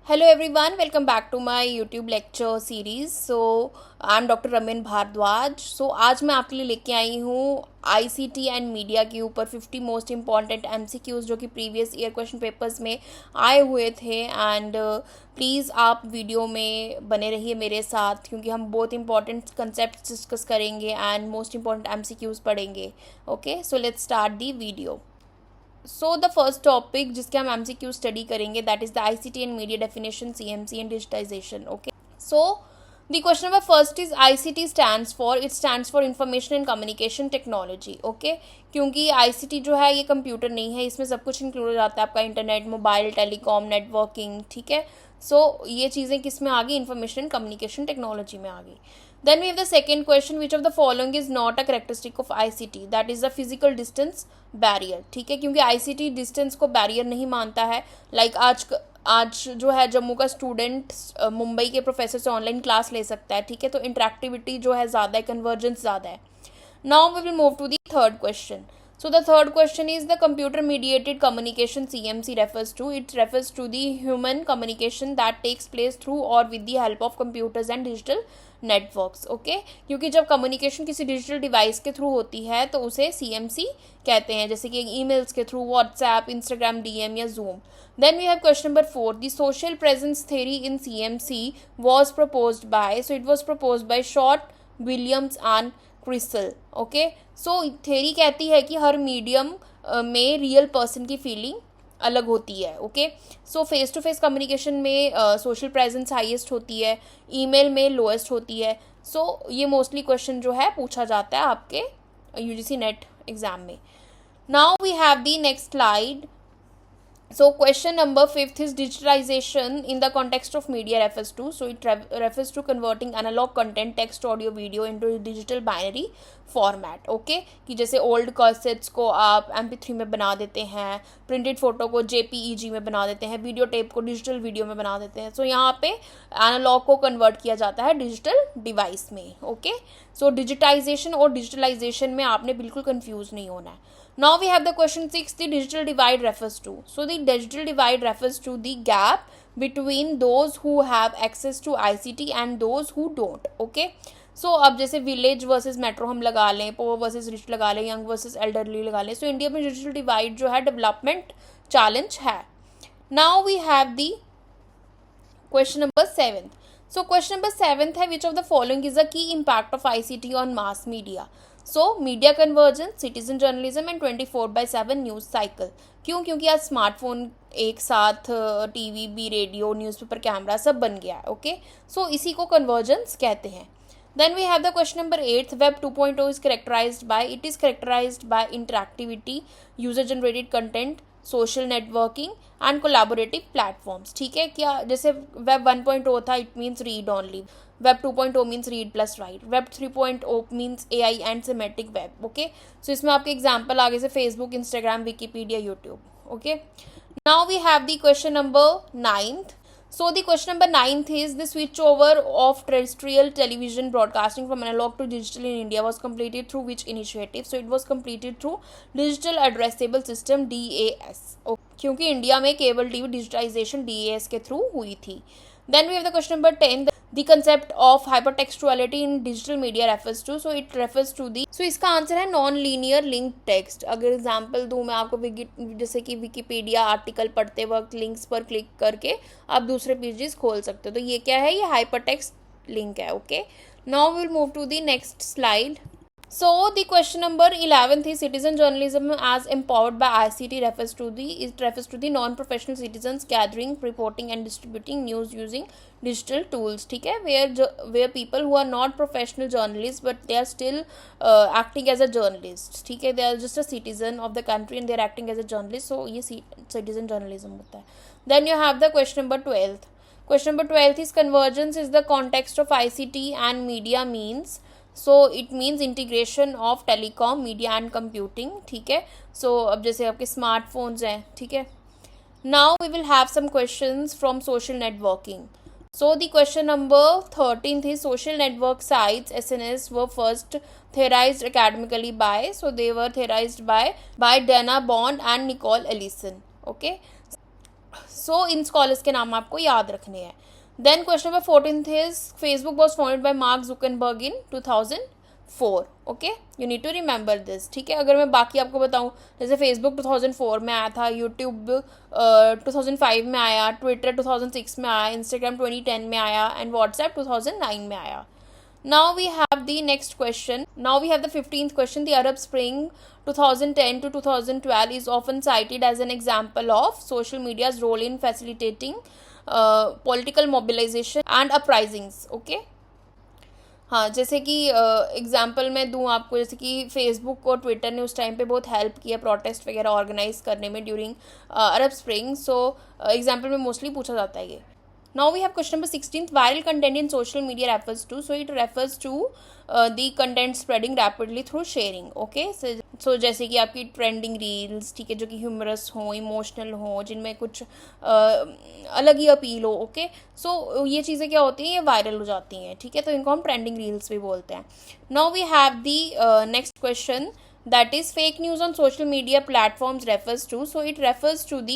Hello everyone, welcome back to my YouTube lecture series. I'm Dr. Ramen Bhardwaj. आज मैं आपके लिए लेके आई हूँ ICT एंड मीडिया के ऊपर 50 मोस्ट इम्पॉर्टेंट MCQs जो कि प्रीवियस ईयर क्वेश्चन पेपर्स में आए हुए थे. एंड प्लीज़ आप वीडियो में बने रहिए मेरे साथ क्योंकि हम बहुत इंपॉर्टेंट कंसेप्ट डिस्कस करेंगे एंड मोस्ट इम्पॉर्टेंट MCQs पढ़ेंगे. Okay, so let's start the video. So the first topic जिसके हम MCQ स्टडी करेंगे that is the ICT and media definition, CMC and digitisation. Okay, so the question number first is ICT stands for information and communication technology. Okay, क्योंकि ICT जो है ये computer नहीं है, इसमें सब कुछ इंक्लूड हो जाता है, आपका इंटरनेट, मोबाइल, टेलीकॉम, नेटवर्किंग. ठीक है, सो ये चीज़ें किस में आ गई? इंफॉर्मेशन एंड कम्युनिकेशन टेक्नोलॉजी में आ गई. Then we have the second question, which of the following is not a characteristic of ICT? That is the physical distance barrier. ठीक है, क्योंकि ICT डिस्टेंस को बैरियर नहीं मानता है. लाइक आज जो है जम्मू का स्टूडेंट मुंबई के प्रोफेसर से ऑनलाइन क्लास ले सकता है. ठीक है, तो इंटरेक्टिविटी जो है ज़्यादा है, कन्वर्जेंस ज़्यादा है. Now we will move to the third question. So the third question is the computer mediated communication, CMC refers to the human communication that takes place through or with the help of computers and digital networks. Okay, क्योंकि जब communication किसी digital device के through होती है तो उसे CMC कहते हैं, जैसे कि ईमेल्स के थ्रू, व्हाट्सएप, इंस्टाग्राम DM या zoom. Then we have question number 4. The social presence theory in CMC was proposed by, so it was proposed by Short, Williams and Christie. Okay, so theory कहती है कि हर medium में real person की feeling अलग होती है. Okay, so face to face communication में सोशल प्रेजेंस हाईएस्ट होती है, ईमेल में लोएस्ट होती है. सो ये मोस्टली क्वेश्चन जो है पूछा जाता है आपके UGC नेट एग्जाम में. Now we have the next slide. So question number 5 is digitalization in the context of media refers to. So it refers to converting analog content, text, audio, video into digital binary format. Okay, कि जैसे old cassettes को आप MP3 में बना देते हैं, printed photo को JPEG में बना देते हैं, video tape को digital video में बना देते हैं. So यहाँ पे analog को convert किया जाता है digital device में. Okay, so digitization और digitalization में आपने बिल्कुल confuse नहीं होना है. Now we have the question 6, the digital divide refers to. So the digital divide refers to the gap between those who have access to ICT and those who don't. Okay, so अब जैसे village versus metro हम लगा लें, poor versus rich लगा लें, young versus elderly लगा लें. So India में डिजिटल डिवाइड जो है डेवलपमेंट चैलेंज है. Now we have the question number 7. So question number 7 है, which of the following is the key impact of ICT on mass media? So media convergence, citizen journalism and 24/7 news cycle. क्यों? क्योंकि आज smartphone एक साथ TV भी, radio, newspaper, camera सब बन गया है. ओके, सो इसी को कन्वर्जेंस कहते हैं. Then we have the question number 8. Web 2.0 is characterized by interactivity, user generated content, social networking and collaborative platforms. ठीक है, क्या जैसे वेब 1.0 था, it means read only. Web 2.0 means read plus write. Web 3.0 means AI and semantic web. Okay, so इसमें आपके example आगे से Facebook, Instagram, Wikipedia, YouTube. Okay, now we have the question number 9. So the question number 9 is the switchover of terrestrial television broadcasting from analog to digital in India was completed through which initiative? So it was completed through Digital Addressable System, DAS. क्योंकि India में cable TV digitisation DAS के through हुई थी. Then we have the question number 10. The concept of hypertextuality in digital media refers to. So it refers to the. So इसका answer है non linear link text. अगर example दूँ मैं आपको, जैसे कि विकीपीडिया आर्टिकल पढ़ते वक्त लिंक्स पर क्लिक करके आप दूसरे पेजेस खोल सकते हो, तो ये क्या है? ये हाइपर टेक्स्ट लिंक है. Okay, now will move to the next slide. So the question number 11 is citizen journalism as empowered by ICT refers to the non-professional citizens gathering, reporting and distributing news using digital tools. ठीक है, where people who are not professional journalists but they are still acting as a journalist. ठीक है, they are just a citizen of the country and they are acting as a journalist. So ये citizen journalism होता है. Then you have the question number 12. Question number 12 is convergence is the context of ICT and media means. So it means integration of telecom, media and computing. ठीक है, सो अब जैसे आपके smartphones हैं. ठीक है, now we will have some questions from social networking. So the question number 13 थी social network sites SNS were first theorized academically by, so they were theorized by Dana Bond and Nicole Ellison. Okay, so इन scholars के नाम आपको याद रखने हैं. Then question number 14th is Facebook was founded by Mark Zuckerberg in 2004. Okay, you need to remember this. ठीक है, अगर मैं बाकी आपको बताऊं, जैसे फेसबुक 2004 में आया था, यूट्यूब 2005 में आया, ट्विटर 2006 में आया, इंस्टाग्राम 2010 में आया एंड व्हाट्सएप 2009 में आया. Now we have the next question. Now we have the 15th question. The Arab Spring 2010 to 2012 is often cited as an example of social media's role in facilitating political mobilization and uprisings. Okay. हाँ, जैसे कि example मैं दूँ आपको, जैसे कि Facebook और Twitter ने उस टाइम पे बहुत हेल्प किया प्रोटेस्ट वगैरह ऑर्गेनाइज करने में ड्यूरिंग अरब स्प्रिंग. सो एग्जाम्पल में मोस्टली पूछा जाता है ये. Now we have question number 16th. Viral content in social media refers to, so it refers to the content spreading rapidly through sharing. Okay, so जैसे कि आपकी ट्रेंडिंग रील्स, ठीक है, जो कि ह्यूमरस हो, इमोशनल हो, जिनमें कुछ अलग ही अपील हो. ओके, सो ये चीज़ें क्या होती हैं, ये वायरल हो जाती हैं. ठीक है, तो इनको हम ट्रेंडिंग रील्स भी बोलते हैं. Now we have the next question, that is fake news on social media platforms refers to, so it refers to the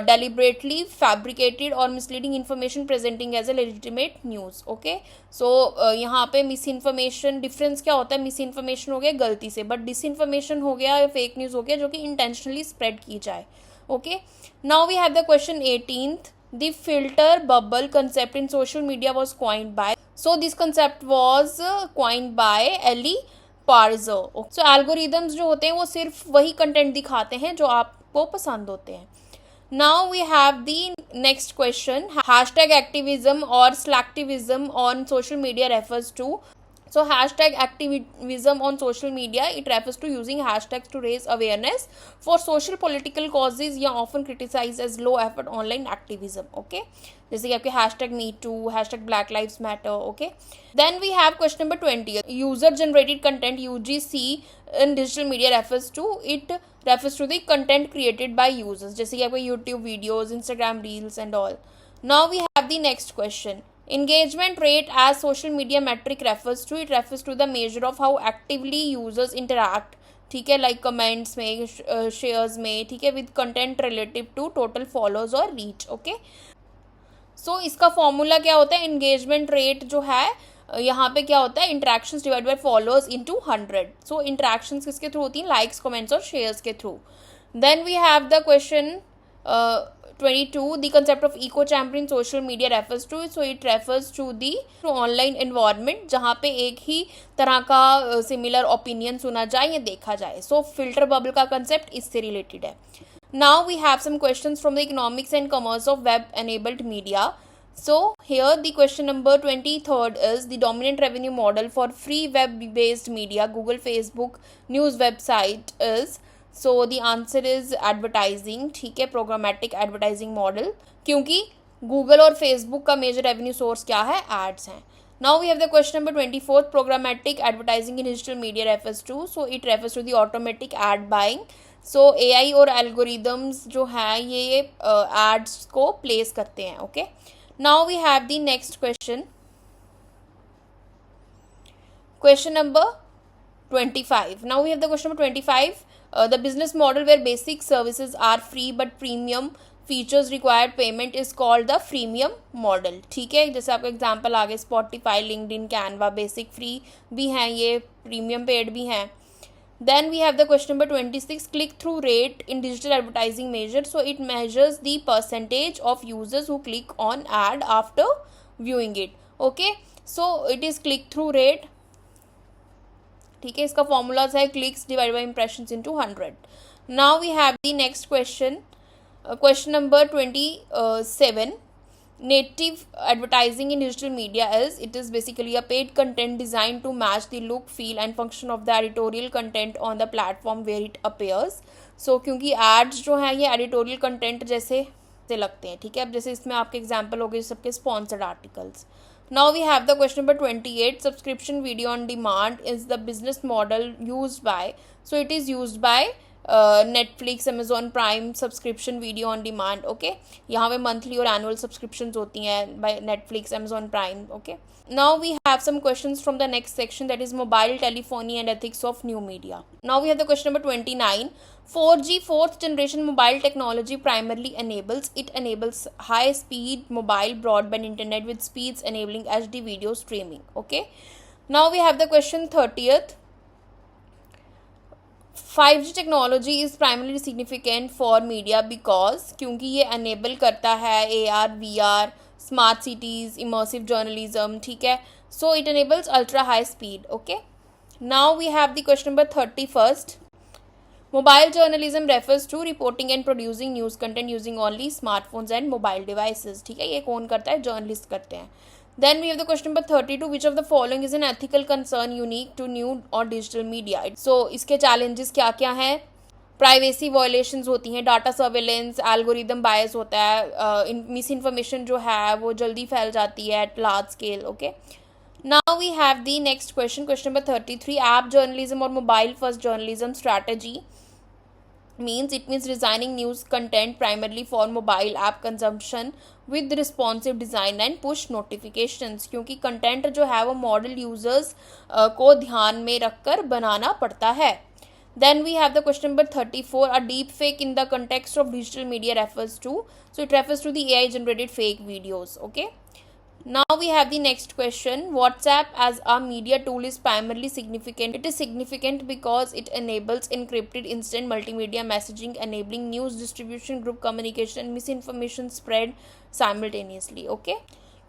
deliberately fabricated or misleading information presenting as a legitimate news. Okay, so यहाँ पे miss information, difference क्या होता है, miss information हो गया गलती से, but dish information हो गया या फेक न्यूज़ हो गया जो कि इंटेंशनली स्प्रेड की जाए. Okay, now we have the question 18th. The filter bubble concept in social media was coined by, so this concept was coined by Ellie Pariser. So algorithms जो होते हैं वो सिर्फ वही कंटेंट दिखाते हैं जो आपको पसंद होते हैं. Now we have the next question. Hashtag activism और slacktivism on social media refers to. So hashtag activism on social media, it refers to using hashtags to raise awareness for social political causes या often criticized as low effort online activism. Okay, जैसे कि आपके hashtag me too, hashtag black lives matter. Okay, then we have question number 20. User generated content, UGC, in digital media refers to, it refers to the content created by users, जैसे कि आपके YouTube videos, Instagram reels and all. Now we have the next question. Engagement rate as social media metric refers to, it refers to the measure of how actively users interact. ठीक है, like comments में, shares में, ठीक है, with content relative to total followers और reach. Okay, so इसका formula क्या होता है, एंगेजमेंट रेट जो है यहाँ पे क्या होता है, interactions divide by followers into 100. So interactions किसके थ्रू होती हैं, लाइक्स, कमेंट्स और शेयर्स के through. Then we have the question 22. The concept of echo chamber in social media refers to, so it refers to the online environment जहाँ पे एक ही तरह का सिमिलर ओपिनियन सुना जाए या देखा जाए. सो फिल्टर बबल का कंसेप्ट इससे रिलेटेड है. Now we have some questions from the economics and commerce of web enabled media. So here the question number 23rd is the dominant revenue model for free web based media, Google, Facebook, news website is. So the answer is advertising. ठीक है, programmatic advertising model, क्योंकि Google और Facebook का major revenue source क्या है, ads हैं. Now we have the question number 24. Programmatic advertising in digital media refers to, so it refers to the automatic ad buying. So AI और algorithms जो हैं ये एड्स को प्लेस करते हैं. Okay, now we have the next question, question number 25. Now we have the question number 25. The business model where basic services are free but premium features required payment is called the freemium model. ठीक है, जैसे आपका example आ गया, Spotify, LinkedIn, Canva, basic free भी हैं, ये premium paid भी हैं. Then we have the question number 26. Click through rate in digital advertising measure, so it measures the percentage of users who click on ad after viewing it. Okay, so it is click through rate. ठीक है, इसका formulas है clicks divide by impressions into 100. Now we have the next question, question number 27. Native advertising in digital media is, it is basically a paid content design to match the look, feel and function of the editorial content on the platform where it appears. So क्योंकि ads जो हैं ये editorial content जैसे लगते हैं. ठीक है, अब जैसे इसमें आपके एग्जाम्पल हो गए सबके sponsored articles. Now we have the question number 28. Subscription video on demand is the business model used by, so it is used by Netflix, Amazon Prime subscription, video on demand. Okay, यहाँ पे monthly और annual subscriptions होती हैं by Netflix, Amazon Prime. Okay, now we have some questions from the next section, that is mobile telephony and ethics of new media. Now we have the question number 29. 4G fourth generation mobile technology primarily enables high speed mobile broadband internet with speeds enabling HD video streaming. Okay, now we have the question 30th. 5G technology is primary significant for media because, क्योंकि ये enable करता है AR VR, smart cities, immersive journalism. ठीक है, so it enables ultra high speed. Okay, now we have the question number 31st. Mobile journalism refers to reporting and producing news content using only smartphones and mobile devices. ठीक है, ये कौन करता है? Journalist करते हैं. Then we have the question number 32. Which of the following is an ethical concern unique to new or digital media? So इसके challenges क्या क्या हैं? प्राइवेसी वायलेशंस होती हैं, डाटा सर्वेलेंस, एल्गोरिदम बायस होता है, मिस इन्फॉर्मेशन जो है वो जल्दी फैल जाती है at large scale. Okay, now we have the next question, question number 33. App journalism और mobile first journalism strategy means designing news content primarily for mobile app consumption with responsive design and push notifications. क्योंकि content जो है वो model users को ध्यान में रखकर बनाना पड़ता है. Then we have the question number 34. A deep fake in the context of digital media refers to, so it refers to the AI generated fake videos. Okay, now we have the next question. WhatsApp as a media tool is primarily significant. It is significant because it enables encrypted instant multimedia messaging, enabling news distribution, group communication, misinformation spread simultaneously. Okay,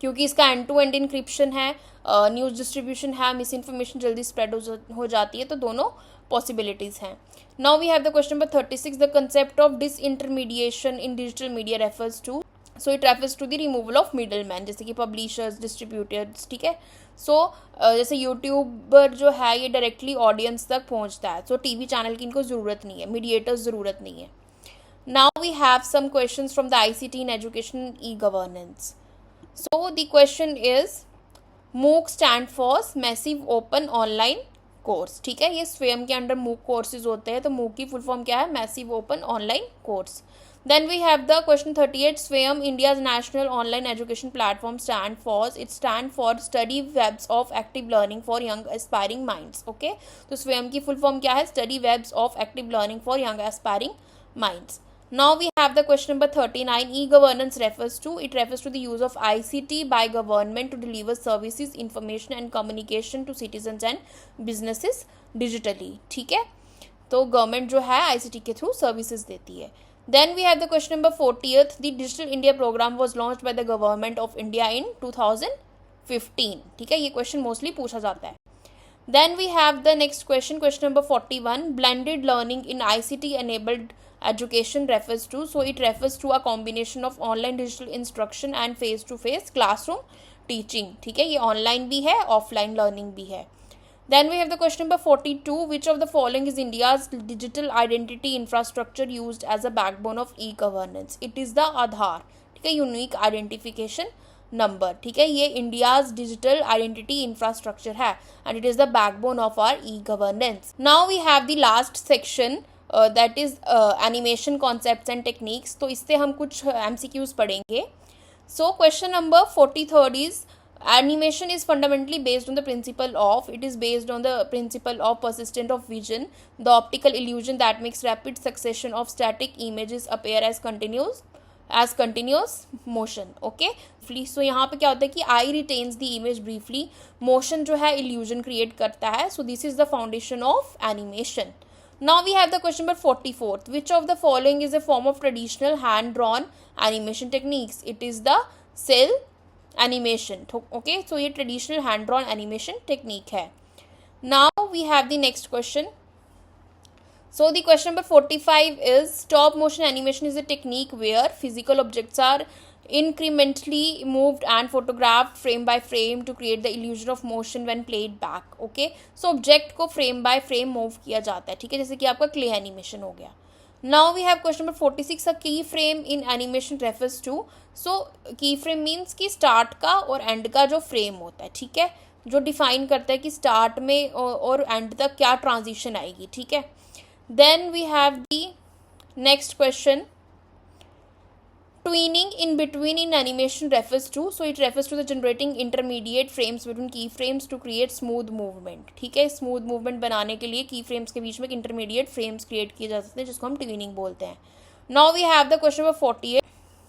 क्योंकि इसका end to end encryption है, news distribution है, misinformation जल्दी spread हो जाती है, तो दोनों पॉसिबिलिटीज़ हैं. Now we have the question number 36. The concept of disintermediation in digital media refers to, so it refers to the removal of middle man, जैसे कि पब्लिशर्स, डिस्ट्रीब्यूटर्स. ठीक है, सो जैसे यूट्यूबर जो है ये डायरेक्टली ऑडियंस तक पहुंचता है, सो टीवी चैनल की इनको ज़रूरत नहीं है, मीडिएटर्स ज़रूरत नहीं है. Now we have some questions from the ICT in education e governance. So the question is MOOC stand for massive open online course. ठीक है, ये स्वयं के अंडर MOOC कोर्सेज होते हैं, तो MOOC की फुल फॉर्म क्या है? Massive open online course. Then we have the question 38. SWAYAM, India's national online education platform, stand for study webs of active learning for young aspiring minds. Okay, तो SWAYAM की full form क्या है? Study webs of active learning for young aspiring minds. Now we have the question number 39. E-governance refers to the use of ICT by government to deliver services, information and communication to citizens and businesses digitally. ठीक है, तो government जो है ICT के through services देती है. Then we have the question number 40th. The Digital India program was launched by the government of India in 2015. ठीक है, ये क्वेश्चन मोस्टली पूछा जाता है. Then we have the next question, question number 41. Blended learning in ICT enabled education refers to, so it refers to a combination of online digital instruction and face to face classroom teaching. ठीक है, ये online भी है, offline learning भी है. Then we have the question number 42. Which of the following is India's digital identity infrastructure used as a backbone of e-governance? It is the Aadhaar. ठीक है, unique identification number. ठीक है, ये India's digital identity infrastructure है and it is the backbone of our e governance. Now we have the last section, that is animation concepts and techniques. तो इससे हम कुछ MCQs पढ़ेंगे. So question number 43 is animation is fundamentally based on the principle of persistent of vision, the optical illusion that makes rapid succession of static images appear as continuous motion. Okay, so यहाँ पे क्या होता है कि eye retains the image briefly, motion जो है illusion create करता है, so this is the foundation of animation. Now we have the question number 44. Which of the following is a form of traditional hand drawn animation techniques? It is the cell animation. Okay, so ये traditional hand drawn animation technique है. Now we have the next question. So the question number 45 is stop motion animation is a technique where physical objects are incrementally moved and photographed frame by frame to create the illusion of motion when played back. Okay, so object को frame by frame move किया जाता है. ठीक है, जैसे कि आपका clay animation हो गया. Now we have question number 46. A keyframe in animation refers to, so keyframe means कि स्टार्ट का और एंड का जो फ्रेम होता है. ठीक है, जो डिफाइन करता है कि स्टार्ट में और एंड तक क्या ट्रांजिशन आएगी. ठीक है, Then we have the next question. Tweening in between in animation refers to, so it refers to the generating intermediate frames between key frames to create smooth movement. ठीक है, smooth movement बनाने के लिए की frames के बीच में intermediate frames create किए जा सकते हैं, जिसको हम ट्यूनिंग बोलते हैं. Now we have the question number 48.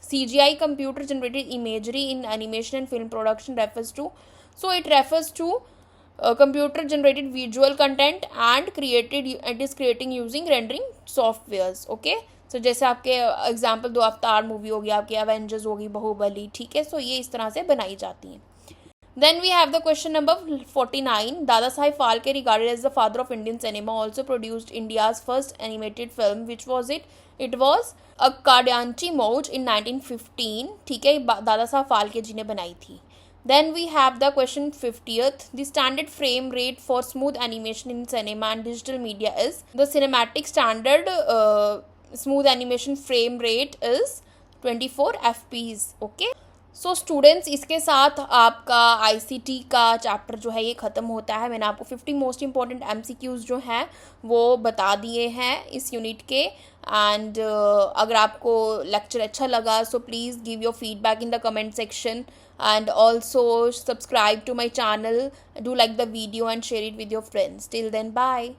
CGI computer generated imagery in animation and film production refers to, so it refers to computer generated visual content and it is creating using rendering softwares. Okay, सो जैसे आपके example दो Avatar movie होगी, आपकी Avengers होगी, बाहुबली, ठीक है. सो ये इस तरह से बनाई जाती हैं. Then we have the question number 49. Dada Saheb Phalke regarded as the father of Indian cinema also produced India's first animated film, which was it was a Kadyanchi Mauj in 1915. ठीक है, दादा साहब फाल्के जी ने बनाई थी. Then we have the question 50th. The standard frame rate for smooth animation in cinema and digital media is, the cinematic standard smooth animation frame rate is 24 fps. Okay, so students, इसके साथ आपका ICT का chapter जो है ये ख़त्म होता है. मैंने आपको 50 मोस्ट इंपॉर्टेंट MCQs जो हैं वो बता दिए हैं इस यूनिट के. एंड अगर आपको लेक्चर अच्छा लगा so please give your feedback in the comment section, and also subscribe to my channel, do like the video and share it with your friends. Till then, bye.